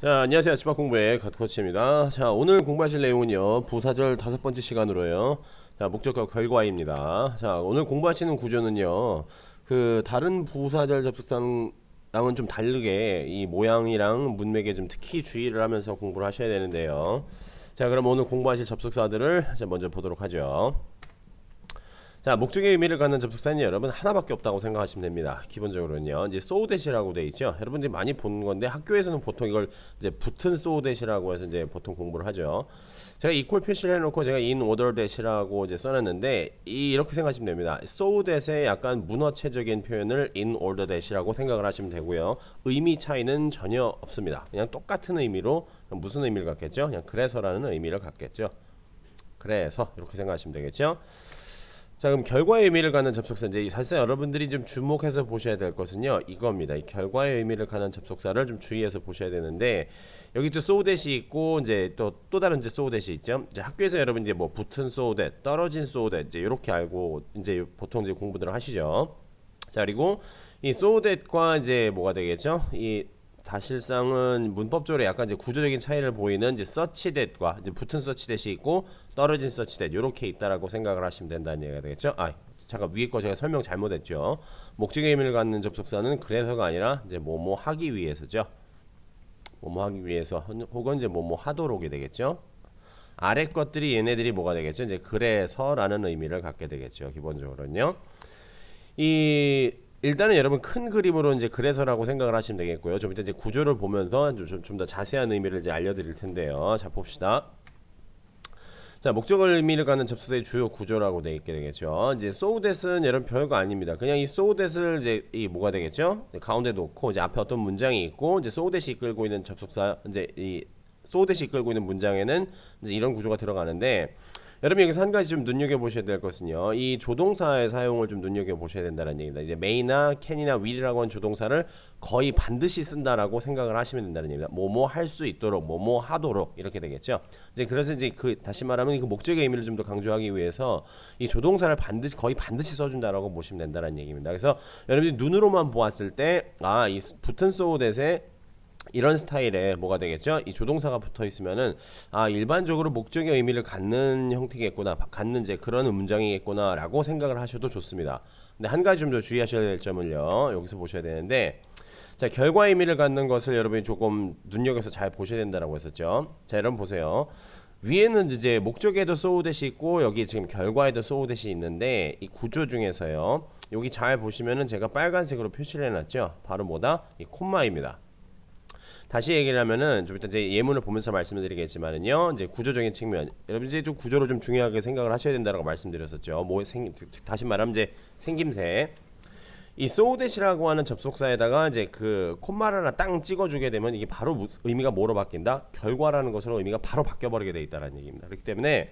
자, 안녕하세요. 집합공부의 갓코치입니다. 자, 오늘 공부하실 내용은요, 부사절 5번째 시간으로요. 자, 목적과 결과입니다. 자, 오늘 공부하시는 구조는요, 다른 부사절 접속사랑은 좀 다르게 이 모양이랑 문맥에 좀 특히 주의를 하면서 공부를 하셔야 되는데요. 자, 그럼 오늘 공부하실 접속사들을 먼저 보도록 하죠. 자, 목적의 의미를 갖는 접속사는 여러분 하나밖에 없다고 생각하시면 됩니다. 기본적으로는요. 이제 so that이라고 돼 있죠. 여러분들이 많이 본 건데 학교에서는 보통 이걸 이제 붙은 so that이라고 해서 이제 보통 공부를 하죠. 제가 equal 표시를 해놓고 제가 in order that이라고 이제 써놨는데 이렇게 생각하시면 됩니다. so that의 약간 문어체적인 표현을 in order that이라고 생각을 하시면 되고요. 의미 차이는 전혀 없습니다. 그냥 똑같은 의미로 무슨 의미를 갖겠죠? 그냥 그래서라는 의미를 갖겠죠. 그래서 이렇게 생각하시면 되겠죠. 자, 그럼 결과의 의미를 갖는 접속사, 이제 사실상 여러분들이 좀 주목해서 보셔야 될 것은요, 이겁니다. 이 결과의 의미를 갖는 접속사를 좀 주의해서 보셔야 되는데, 여기 또 so that이 있고 이제 또 다른 이제 so that이 있죠. 이제 학교에서 여러분 이제 뭐 붙은 so that, 떨어진 so that 이제 이렇게 알고 이제 보통 이제 공부들을 하시죠. 자, 그리고 이 so that과 이제 뭐가 되겠죠? 이 사실상은 문법적으로 약간 이제 구조적인 차이를 보이는 이제 such that과 이제 붙은 such that이 있고 떨어진 such that 이렇게 있다라고 생각을 하시면 된다는 얘기가 되겠죠. 잠깐 위에 거 제가 설명 잘못했죠. 목적의 의미를 갖는 접속사는 그래서가 아니라 이제 뭐뭐 하기 위해서죠. 뭐뭐 하기 위해서 혹은 이제 뭐뭐 하도록이 되겠죠. 아래 것들이 얘네들이 뭐가 되겠죠. 이제 그래서라는 의미를 갖게 되겠죠. 기본적으로는요. 일단은 여러분 큰 그림으로 이제 그래서라고 생각을 하시면 되겠고요. 좀 이따 이제 구조를 보면서 좀 더 자세한 의미를 이제 알려드릴 텐데요. 자, 봅시다. 자, 목적을 의미를 갖는 접속사의 주요 구조라고 되어 있게 되겠죠. 이제 so that은 여러분 별거 아닙니다. 그냥 이 so that을 이제 뭐가 되겠죠? 가운데 놓고 이제 앞에 어떤 문장이 있고 이제 so that이 이끌고 있는 접속사 이제 이 so that이 이끌고 있는 문장에는 이제 이런 구조가 들어가는데. 여러분 여기서 한 가지 좀 눈여겨보셔야 될 것은요. 이 조동사의 사용을 좀 눈여겨보셔야 된다는 얘기입니다. 이제 may나 can이나 will이라고 하는 조동사를 거의 반드시 쓴다라고 생각을 하시면 된다는 얘기입니다. 뭐뭐 할 수 있도록, 뭐뭐 하도록 이렇게 되겠죠. 이제 그래서 이제 다시 말하면 그 목적의 의미를 좀 더 강조하기 위해서 이 조동사를 거의 반드시 써준다라고 보시면 된다는 얘기입니다. 그래서 여러분들이 눈으로만 보았을 때 이 붙은 so that에 이런 스타일의 뭐가 되겠죠? 이 조동사가 붙어 있으면은 일반적으로 목적의 의미를 갖는 형태겠구나, 갖는 이제 그런 문장이겠구나 라고 생각을 하셔도 좋습니다. 근데 한 가지 좀 더 주의하셔야 될 점을요, 여기서 보셔야 되는데, 자, 결과의 의미를 갖는 것을 여러분이 조금 눈여겨서 잘 보셔야 된다라고 했었죠. 자, 여러분 보세요. 위에는 이제 목적에도 so that이 있고 여기 지금 결과에도 so that이 있는데 이 구조 중에서요, 여기 잘 보시면은 제가 빨간색으로 표시를 해놨죠. 바로 뭐다? 이 콤마입니다. 다시 얘기를 하면은 좀 이따 이제 예문을 보면서 말씀을 드리겠지만은요, 이제 구조적인 측면, 여러분 이제 좀 구조를 좀 중요하게 생각을 하셔야 된다라고 말씀드렸었죠. 다시 말하면 이제 생김새, 이 so that이라고 하는 접속사에다가 이제 그 콤마를 하나 땅 찍어주게 되면 이게 바로 의미가 뭐로 바뀐다? 결과라는 것으로 의미가 바로 바뀌어버리게 돼 있다는 얘기입니다. 그렇기 때문에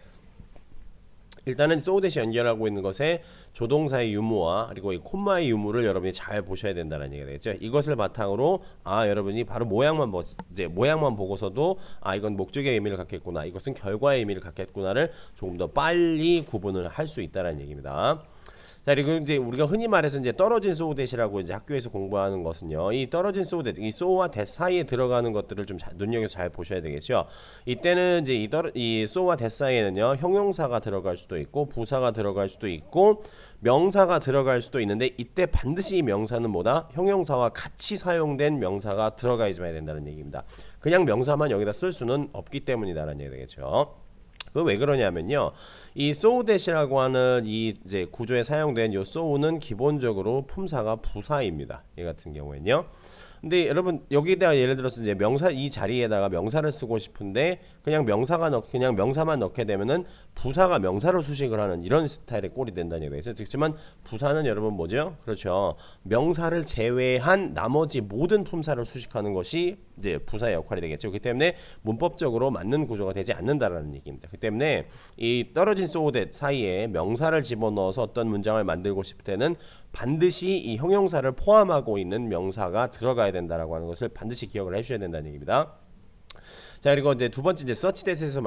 일단은 so that이 연결하고 있는 것에 조동사의 유무와 그리고 이 콤마의 유무를 여러분이 잘 보셔야 된다는 얘기가 되겠죠. 이것을 바탕으로 여러분이 바로 모양만 보고서도 이건 목적의 의미를 갖겠구나, 이것은 결과의 의미를 갖겠구나를 조금 더 빨리 구분을 할 수 있다는 얘기입니다. 자, 그리고 이제 우리가 흔히 말해서 이제 떨어진 so that이라고 이제 학교에서 공부하는 것은요, 이 떨어진 so that, 이 so와 that 사이에 들어가는 것들을 좀 눈여겨서 잘 보셔야 되겠죠. 이때는 이제 이 so와 that 사이에는요, 형용사가 들어갈 수도 있고, 부사가 들어갈 수도 있고, 명사가 들어갈 수도 있는데, 이때 반드시 이 명사는 뭐다? 형용사와 같이 사용된 명사가 들어가야지만 된다는 얘기입니다. 그냥 명사만 여기다 쓸 수는 없기 때문이다라는 얘기 되겠죠. 왜 그러냐면요, 이 so that이라고 하는 이 이제 구조에 사용된 이 so는 기본적으로 품사가 부사입니다. 이 같은 경우에는요. 근데 여러분 여기다가 예를 들어서 이제 명사, 이 자리에다가 명사를 쓰고 싶은데 그냥 명사만 넣게 되면은 부사가 명사로 수식을 하는 이런 스타일의 꼴이 된다는 얘기죠. 즉지만 부사는 여러분 뭐죠? 그렇죠. 명사를 제외한 나머지 모든 품사를 수식하는 것이 이제 부사의 역할이 되겠죠. 그렇기 때문에 문법적으로 맞는 구조가 되지 않는다라는 얘기입니다. 그렇기 때문에 이 떨어진 so that 사이에 명사를 집어넣어서 어떤 문장을 만들고 싶을 때는 반드시 이 형용사를 포함하고 있는 명사가 들어가야 된다라고 하는 것을 반드시 기억을 해주셔야 된다는 얘기입니다. 자, 그리고 이제 두 번째 이제 서치 대에서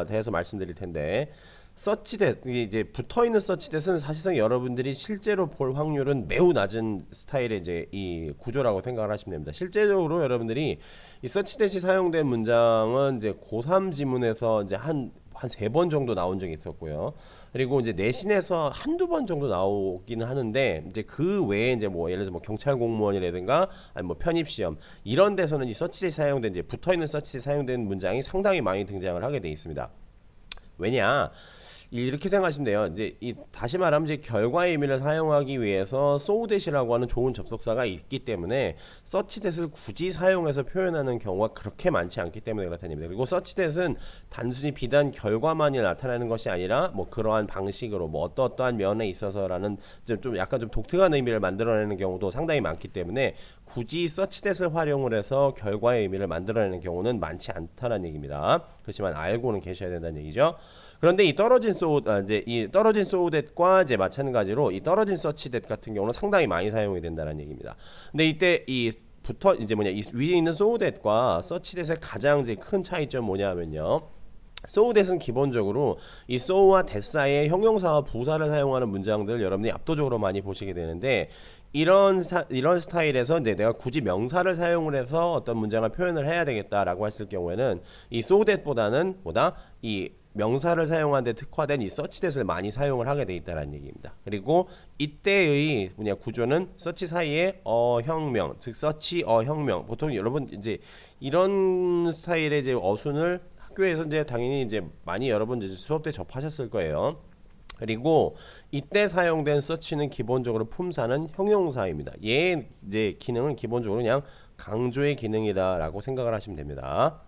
대해서 말씀드릴 텐데, such that 이게 이제 붙어 있는 such that은 사실상 여러분들이 실제로 볼 확률은 매우 낮은 스타일의 이제 이 구조라고 생각을 하시면 됩니다. 실제적으로 여러분들이 이 such that이 사용된 문장은 이제 고3 지문에서 이제 한 3번 정도 나온 적이 있었고요. 그리고 이제 내신에서 한두 번 정도 나오기는 하는데 이제 그 외에 이제 뭐 예를 들어서 뭐 경찰 공무원이라든가 아니 뭐 편입 시험 이런 데서는 이 서치에 사용된 이제 붙어 있는 서치에 사용된 문장이 상당히 많이 등장을 하게 돼 있습니다. 왜냐? 이렇게 생각하시면 돼요. 이제 다시 말하면 이제 결과의 의미를 사용하기 위해서 so that이라고 하는 좋은 접속사가 있기 때문에 such that을 굳이 사용해서 표현하는 경우가 그렇게 많지 않기 때문에 그렇다는 얘기입니다. 그리고 such that은 단순히 비단 결과만이 나타나는 것이 아니라 뭐 그러한 방식으로 뭐 어떠한 면에 있어서라는 좀 약간 좀 독특한 의미를 만들어내는 경우도 상당히 많기 때문에 굳이 such that을 활용을 해서 결과의 의미를 만들어내는 경우는 많지 않다는 얘기입니다. 그렇지만 알고는 계셔야 된다는 얘기죠. 그런데 이 떨어진 이제 이 떨어진 so that과 이제 마찬가지로 이 떨어진 such that 같은 경우는 상당히 많이 사용이 된다는 얘기입니다. 근데 이때 이 붙어 이제 뭐냐 이 위에 있는 so that과 such that의 가장 이제 큰 차이점 뭐냐면요. so that은 기본적으로 이 so와 that 사이에 형용사와 부사를 사용하는 문장들을 여러분이 압도적으로 많이 보시게 되는데 이런 스타일에서 이제 내가 굳이 명사를 사용을 해서 어떤 문장을 표현을 해야 되겠다라고 했을 경우에는 이 so that보다는 이 명사를 사용하는 데 특화된 이 such that을 많이 사용을 하게 돼 있다는 얘기입니다. 그리고 이때의 구조는 such 사이에 어형명, 즉 such 어형명. 보통 여러분 이제 이런 스타일의 이제 어순을 학교에서 이제 당연히 이제 많이 여러분 이제 수업 때 접하셨을 거예요. 그리고 이때 사용된 such는 기본적으로 품사는 형용사입니다. 얘의 이제 기능은 기본적으로 그냥 강조의 기능이다라고 생각을 하시면 됩니다.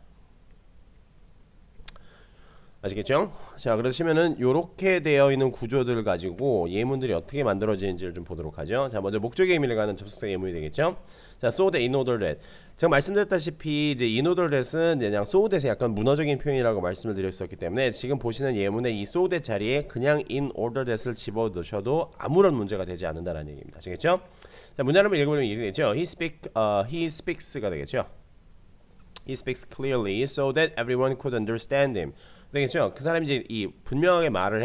아시겠죠? 자, 그러시면은 요렇게 되어 있는 구조들을 가지고 예문들이 어떻게 만들어지는지를 좀 보도록 하죠. 자, 먼저 목적의 의미를 가는 접속사 예문이 되겠죠. 자, so that, in order that. 제가 말씀드렸다시피 이제 in order that은 이제 그냥 so that의 약간 문어적인 표현이라고 말씀을 드렸었기 때문에 지금 보시는 예문의 이 so that 자리에 그냥 in order that을 집어 넣으셔도 아무런 문제가 되지 않는다는 얘기입니다. 아시겠죠? 자, 문장 한번 읽어보면 이렇게 되겠죠. He speaks가 되겠죠. He speaks clearly so that everyone could understand him. 되겠죠? 그 사람이 이제 이 분명하게 말을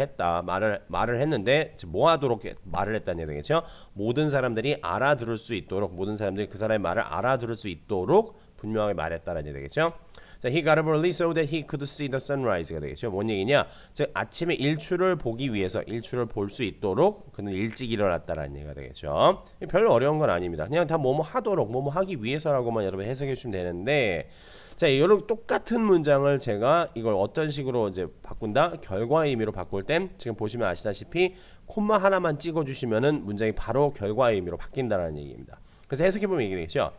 했는데 뭐 하도록 말을 했다는 얘기 되겠죠? 모든 사람들이 알아들을 수 있도록 모든 사람들이 그 사람의 말을 알아들을 수 있도록 분명하게 말했다는 얘기 되겠죠? 자, he got up early so that he could see the sunrise가 되겠죠? 뭔 얘기냐? 즉 아침에 일출을 보기 위해서 일출을 볼 수 있도록 그는 일찍 일어났다라는 얘기가 되겠죠? 별로 어려운 건 아닙니다. 그냥 다 뭐뭐 하도록 뭐뭐 하기 위해서라고만 여러분 해석해 주시면 되는데 자, 이런 똑같은 문장을 제가 이걸 어떤 식으로 이제 바꾼다? 결과의 의미로 바꿀 땐 지금 보시면 아시다시피 콤마 하나만 찍어 주시면은 문장이 바로 결과의 의미로 바뀐다는 얘기입니다. 그래서 해석해 보면 이게 되겠죠?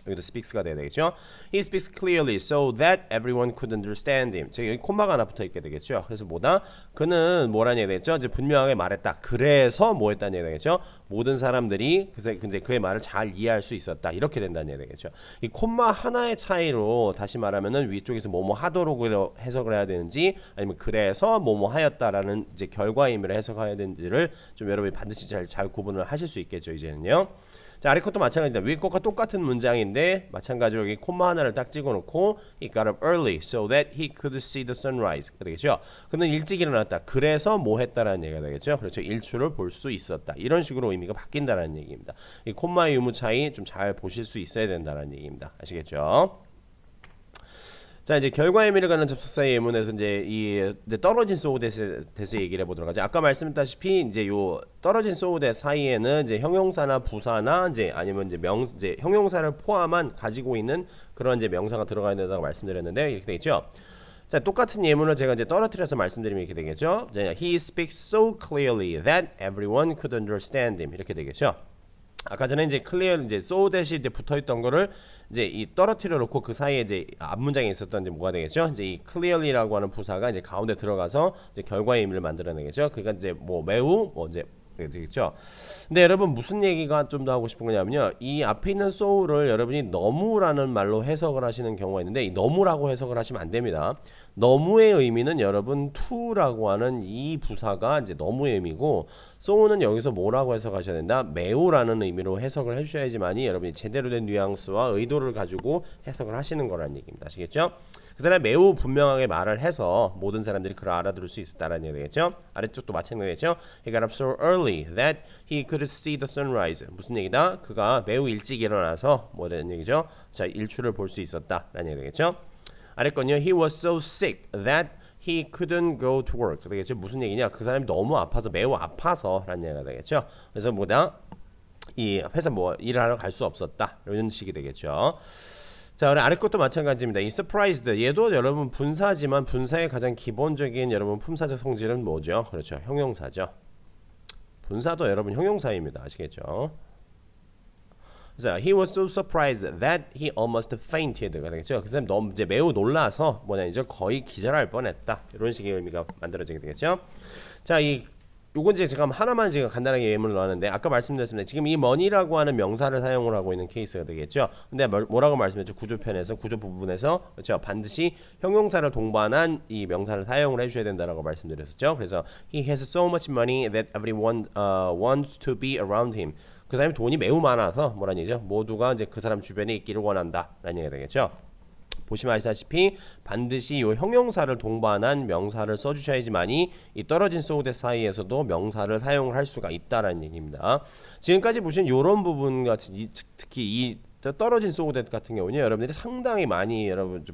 여기도 speaks가 돼야 되겠죠? He speaks clearly so that everyone could understand him. 여기 콤마가 하나 붙어 있게 되겠죠? 그래서 뭐다? 그는 뭐라는 얘기 되겠죠? 이제 분명하게 말했다. 그래서 뭐 했다는 얘기 되겠죠? 모든 사람들이 근데 그의 말을 잘 이해할 수 있었다. 이렇게 된다는 얘기 되겠죠? 이 콤마 하나의 차이로 다시 말하면은 위쪽에서 뭐뭐 하도록으로 해석을 해야 되는지 아니면 그래서 뭐뭐 하였다라는 이제 결과의 의미를 해석해야 되는지를 좀 여러분이 반드시 잘 구분을 하실 수 있겠죠, 이제는요. 자, 아래 것도 마찬가지입니다. 위에 것과 똑같은 문장인데 마찬가지로 여기 콤마 하나를 딱 찍어놓고 He got up early so that he could see the sunrise. 되겠죠? 그는 일찍 일어났다. 그래서 뭐 했다라는 얘기가 되겠죠? 그렇죠. 일출을 볼 수 있었다. 이런 식으로 의미가 바뀐다라는 얘기입니다. 이 콤마의 유무 차이 좀 잘 보실 수 있어야 된다는 얘기입니다. 아시겠죠? 자, 이제 결과의 의미를 가는 접속사의 예문에서 이제 떨어진 so that의 얘기를 해보도록 하죠. 아까 말씀드렸다시피 이제 요 떨어진 so that 사이에는 이제 형용사나 부사나 이제 아니면 이제 형용사를 포함한 가지고 있는 그런 이제 명사가 들어가야 된다고 말씀드렸는데 이렇게 되겠죠. 자, 똑같은 예문을 제가 이제 떨어뜨려서 말씀드리면 이렇게 되겠죠. He speaks so clearly that everyone could understand him. 이렇게 되겠죠. 아까 전에 이제 clear 이제 so that이 이제 붙어있던 거를 이제 이 떨어뜨려 놓고 그 사이에 이제 앞문장에 있었던 이제 뭐가 되겠죠? 이제 이 clearly라고 하는 부사가 이제 가운데 들어가서 이제 결과의 의미를 만들어내겠죠. 그러니까 이제 뭐 매우 뭐 이제 되겠죠. 근데 여러분 무슨 얘기가 좀 더 하고 싶은 거냐면요. 이 앞에 있는 so를 여러분이 너무라는 말로 해석을 하시는 경우가 있는데 이 너무라고 해석을 하시면 안 됩니다. 너무의 의미는 여러분 to라고 하는 이 부사가 이제 너무의 의미고 so는 여기서 뭐라고 해석하셔야 된다? 매우라는 의미로 해석을 해주셔야지만이 여러분이 제대로 된 뉘앙스와 의도를 가지고 해석을 하시는 거라는 얘기입니다. 아시겠죠? 그 사람이 매우 분명하게 말을 해서 모든 사람들이 그걸 알아들을 수 있었다라는 얘기겠죠? 아래쪽도 마찬가지겠죠? He got up so early that he could see the sunrise. 무슨 얘기다? 그가 매우 일찍 일어나서 뭐라는 얘기죠? 자, 일출을 볼 수 있었다라는 얘기겠죠? 아래 건요. He was so sick that he couldn't go to work. 되겠죠? 무슨 얘기냐? 그 사람이 너무 아파서 매우 아파서라는 얘기가 되겠죠? 그래서 뭐다? 이 회사 뭐 일을 하러 갈 수 없었다. 이런 식이 되겠죠. 자, 아래 것도 마찬가지입니다. 이 surprised 얘도 여러분 분사지만 분사의 가장 기본적인 여러분 품사적 성질은 뭐죠? 그렇죠. 형용사죠. 분사도 여러분 형용사입니다. 아시겠죠? 자, he was so surprised that he almost fainted가 되겠죠. 그 사람 너무 이제 매우 놀라서 뭐냐이죠? 거의 기절할 뻔했다. 이런 식의 의미가 만들어지게 되겠죠. 자, 요건 이제 제가 하나만 지금 간단하게 예문을 넣었는데 아까 말씀드렸습니다. 지금 이 money라고 하는 명사를 사용을 하고 있는 케이스가 되겠죠. 근데 뭐라고 말씀했죠? 구조편에서 구조 부분에서 그렇죠. 반드시 형용사를 동반한 이 명사를 사용을 해주셔야 된다라고 말씀드렸었죠. 그래서 he has so much money that everyone wants to be around him. 그 사람이 돈이 매우 많아서 뭐라는 얘기죠? 모두가 이제 그 사람 주변에 있기를 원한다라는 얘기가 되겠죠. 보시면 아시다시피 반드시 이 형용사를 동반한 명사를 써주셔야지만이 이 떨어진 so that 사이에서도 명사를 사용을 할 수가 있다라는 얘기입니다. 지금까지 보신 이런 부분 같은 특히 이 떨어진 so that 같은 경우는 여러분들이 상당히 많이 여러분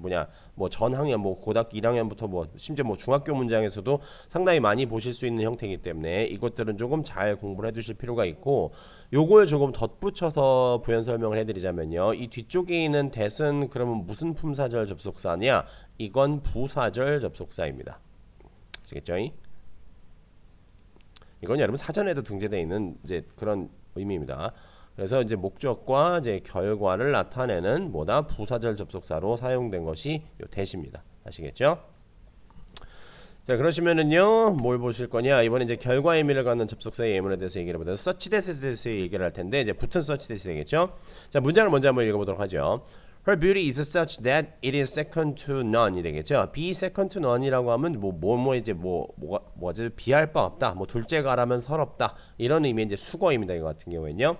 뭐 전학년 뭐 고등학교 1학년부터 뭐 심지어 뭐 중학교 문장에서도 상당히 많이 보실 수 있는 형태이기 때문에 이것들은 조금 잘 공부를 해두실 필요가 있고 요걸 조금 덧붙여서 부연 설명을 해드리자면요. 이 뒤쪽에 있는 that은 그러면 무슨 품사절 접속사냐? 이건 부사절 접속사입니다. 아시겠죠? 이건 여러분 사전에도 등재되어 있는 이제 그런 의미입니다. 그래서 이제 목적과 이제 결과를 나타내는 뭐다? 부사절 접속사로 사용된 것이 요 that입니다. 아시겠죠? 자, 그러시면은요, 뭘 보실 거냐? 이번에 이제 결과 의미를 갖는 접속사의 예문에 대해서 얘기를 해보자. such that에 대해서 얘기를 할 텐데, 이제 붙은 such that이 되겠죠? 자, 문장을 먼저 한번 읽어보도록 하죠. Her beauty is such that it is second to none이 되겠죠? be second to none이라고 하면 뭐지? 비할 바 없다. 뭐 둘째가라면 서럽다. 이런 의미의 이제 수거입니다. 이거 같은 경우에는요.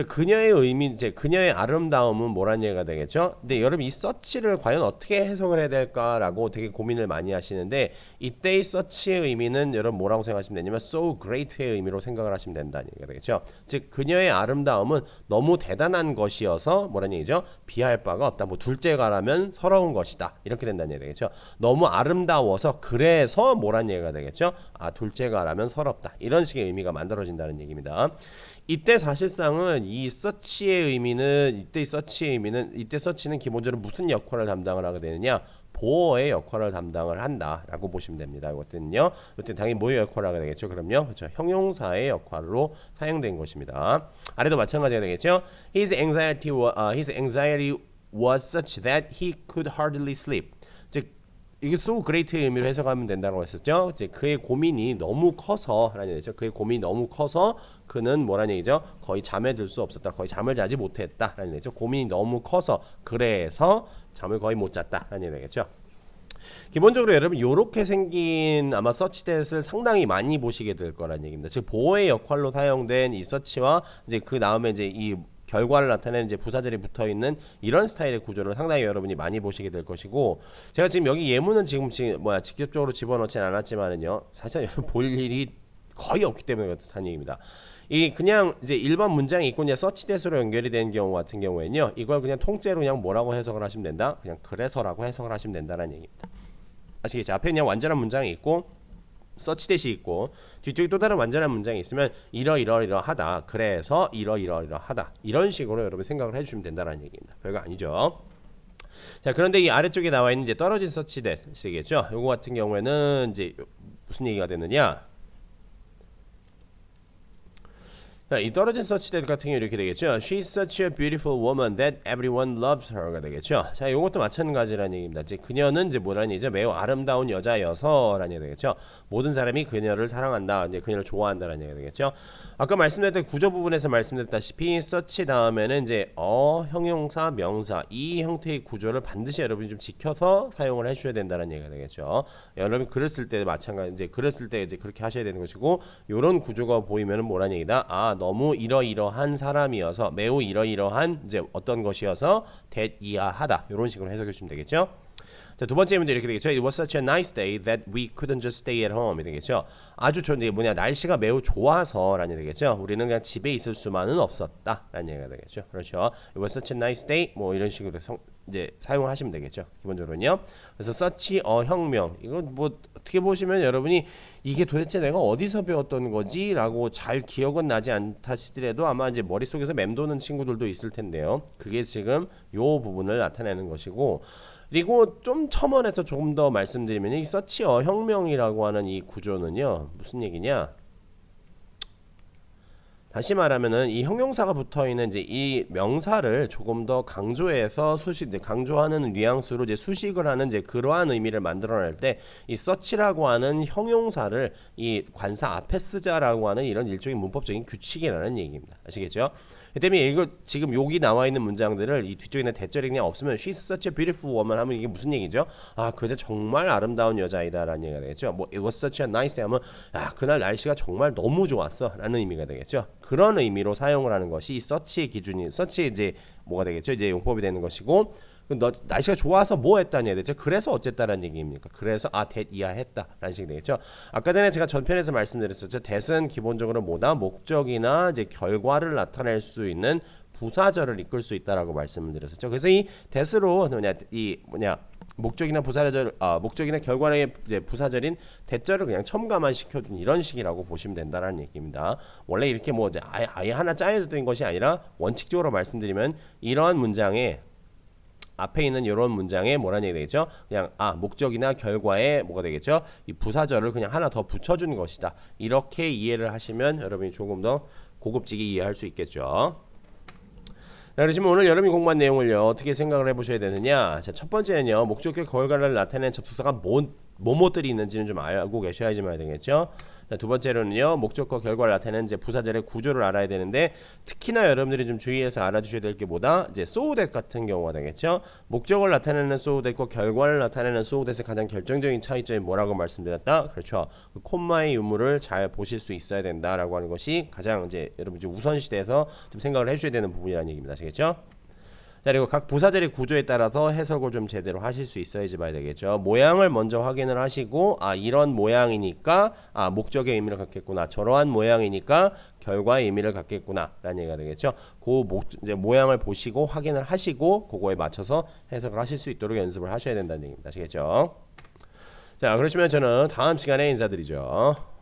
그녀의 의미, 이제 그녀의 아름다움은 뭐란 얘기가 되겠죠? 근데 여러분 이 서치를 과연 어떻게 해석을 해야 될까라고 되게 고민을 많이 하시는데 이때의 서치의 의미는 여러분 뭐라고 생각하시면 되냐면 so great의 의미로 생각을 하시면 된다는 얘기가 되겠죠? 즉 그녀의 아름다움은 너무 대단한 것이어서 뭐란 얘기죠? 비할 바가 없다. 뭐 둘째가라면 서러운 것이다. 이렇게 된다는 얘기가 되겠죠? 너무 아름다워서 그래서 뭐란 얘기가 되겠죠? 아, 둘째가라면 서럽다. 이런 식의 의미가 만들어진다는 얘기입니다. 이때 사실상은 이 서치의 의미는 이때 서치는 기본적으로 무슨 역할을 담당을 하게 되느냐? 보어의 역할을 담당을 한다라고 보시면 됩니다. 이것들은요. 이때 당연히 뭐의 역할을 하게 되겠죠? 그럼요. 그렇죠. 형용사의 역할로 사용된 것입니다. 아래도 마찬가지가 되겠죠? His anxiety was such that he could hardly sleep. 즉 이게 so great의 의미로 해석하면 된다고 했었죠. 이제 그의 고민이 너무 커서 라는 얘기죠. 그의 고민이 너무 커서 그는 뭐라는 얘기죠? 거의 잠에 들 수 없었다. 거의 잠을 자지 못했다. 라는 얘기죠. 고민이 너무 커서 그래서 잠을 거의 못 잤다. 라는 얘기겠죠. 기본적으로 여러분 요렇게 생긴 아마 서치 that을 상당히 많이 보시게 될 거라는 얘기입니다. 즉 보어의 역할로 사용된 이 서치와 이제 그 다음에 이제 이 결과를 나타내는 이제 부사절이 붙어 있는 이런 스타일의 구조를 상당히 여러분이 많이 보시게 될 것이고 제가 지금 여기 예문은 지금 직접적으로 집어넣진 않았지만은요 사실 여러분 볼 일이 거의 없기 때문에 그렇다는 얘기입니다. 이 그냥 이제 일반 문장이 있고 이제 서치 that으로 연결이 되는 경우 같은 경우에는요 이걸 그냥 통째로 그냥 뭐라고 해석을 하시면 된다? 그냥 그래서라고 해석을 하시면 된다는 얘기입니다. 아시겠죠? 앞에 그냥 완전한 문장이 있고 서치 that이 있고 뒤쪽에 또 다른 완전한 문장이 있으면 이러이러하다 그래서 이러이러하다 이런 식으로 여러분 생각을 해주시면 된다는 얘기입니다. 별거 아니죠. 자, 그런데 이 아래쪽에 나와 있는 이제 떨어진 서치 that이겠죠. 요거 같은 경우에는 이제 무슨 얘기가 되느냐? 자, 이 떨어진 such that 같은 경우 이렇게 되겠죠. She's such a beautiful woman that everyone loves her가 되겠죠. 자, 이것도 마찬가지라는 얘기입니다. 이제 그녀는 이제 뭐라는 얘기죠? 매우 아름다운 여자여서라는 얘기 되겠죠. 모든 사람이 그녀를 사랑한다, 이제 그녀를 좋아한다라는 얘기가 되겠죠. 아까 말씀드렸던 구조 부분에서 말씀드렸다시피 such 다음에는 이제 형용사, 명사 이 형태의 구조를 반드시 여러분이 좀 지켜서 사용을 해주셔야 된다는 얘기가 되겠죠. 여러분 글을 쓸 때 마찬가지, 이제 글을 쓸 때 이제 그렇게 하셔야 되는 것이고, 이런 구조가 보이면은 뭐라는 얘기다? 너무 이러이러한 사람이어서, 매우 이러이러한 이제 어떤 것이어서 that 이하하다, 이런 식으로 해석해 주시면 되겠죠. 자, 두 번째 문제 이렇게 되겠죠. It was such a nice day that we couldn't just stay at home. 이 되겠죠. 아주 좋은 게 뭐냐, 날씨가 매우 좋아서라는 얘기 되겠죠. 우리는 그냥 집에 있을 수만은 없었다라는 얘기가 되겠죠. 그렇죠. It was such a nice day. 뭐 이런 식으로 이제 사용하시면 되겠죠. 기본적으로는요. 그래서 such 혁명, 이거 뭐 어떻게 보시면 여러분이 이게 도대체 내가 어디서 배웠던 거지라고 잘 기억은 나지 않다 시더라도 아마 이제 머릿속에서 맴도는 친구들도 있을 텐데요. 그게 지금 요 부분을 나타내는 것이고, 그리고 좀 첨언해서 조금 더 말씀드리면 이 서치 혁명이라고 하는 이 구조는요, 무슨 얘기냐? 다시 말하면은 이 형용사가 붙어 있는 이제 이 명사를 조금 더 강조해서 수식, 이제 강조하는 뉘앙스로 이제 수식을 하는 이제 그러한 의미를 만들어낼 때 이 such라고 하는 형용사를 이 관사 앞에 쓰자라고 하는 이런 일종의 문법적인 규칙이라는 얘기입니다. 아시겠죠? 그 때문에 이거 지금 여기 나와 있는 문장들을 이 뒤쪽에 있는 대절이 그냥 없으면 she's such a beautiful woman 하면 이게 무슨 얘기죠? 그 여자 정말 아름다운 여자이다라는 얘기가 되겠죠. 뭐 it was such a nice day 하면 그날 날씨가 정말 너무 좋았어 라는 의미가 되겠죠. 그런 의미로 사용을 하는 것이 이 such의 기준이, such의 이제 뭐가 되겠죠? 이제 용법이 되는 것이고, 너 날씨가 좋아서 뭐 했다는 얘기 되죠. 그래서 어쨌다라는 얘기입니까? 그래서 that 이하했다라는 식이 되겠죠. 아까 전에 제가 전편에서 말씀드렸었죠. that은 기본적으로 뭐다? 목적이나 이제 결과를 나타낼 수 있는 부사절을 이끌 수 있다라고 말씀을 드렸었죠. 그래서 이 that으로 목적이나 부사절, 목적이나 결과의 이제 부사절인 that절을 그냥 첨가만 시켜준 이런 식이라고 보시면 된다라는 얘기입니다. 원래 이렇게 뭐 이제 아예 하나 짜여졌던 것이 아니라 원칙적으로 말씀드리면 이러한 문장에 앞에 있는 이런 문장에 뭐라는 얘기 되겠죠? 그냥 목적이나 결과에 뭐가 되겠죠? 이 부사절을 그냥 하나 더 붙여준 것이다. 이렇게 이해를 하시면 여러분이 조금 더 고급지게 이해할 수 있겠죠. 자, 그러시면 오늘 여러분이 공부한 내용을요, 어떻게 생각을 해보셔야 되느냐? 자, 첫 번째는요, 목적격 결과를 나타내는 접속사가 뭐뭐들이 있는지는 좀 알고 계셔야지만 되겠죠. 자, 두 번째로는요, 목적과 결과를 나타내는 이제 부사절의 구조를 알아야 되는데, 특히나 여러분들이 좀 주의해서 알아두셔야 될 게 뭐다? 이제 so that 같은 경우가 되겠죠. 목적을 나타내는 so that과 결과를 나타내는 so that의 가장 결정적인 차이점이 뭐라고 말씀드렸다? 그렇죠. 그 콤마의 유무를 잘 보실 수 있어야 된다라고 하는 것이 가장 이제 여러분 우선시대에서 좀 생각을 해주셔야 되는 부분이라는 얘기입니다. 아시겠죠? 자, 그리고 각 부사절의 구조에 따라서 해석을 좀 제대로 하실 수 있어야지 봐야 되겠죠. 모양을 먼저 확인을 하시고, 이런 모양이니까 목적의 의미를 갖겠구나, 저러한 모양이니까 결과의 의미를 갖겠구나 라는 얘기가 되겠죠. 이제 모양을 보시고 확인을 하시고 그거에 맞춰서 해석을 하실 수 있도록 연습을 하셔야 된다는 얘기입니다. 아시겠죠? 자, 그러시면 저는 다음 시간에 인사드리죠.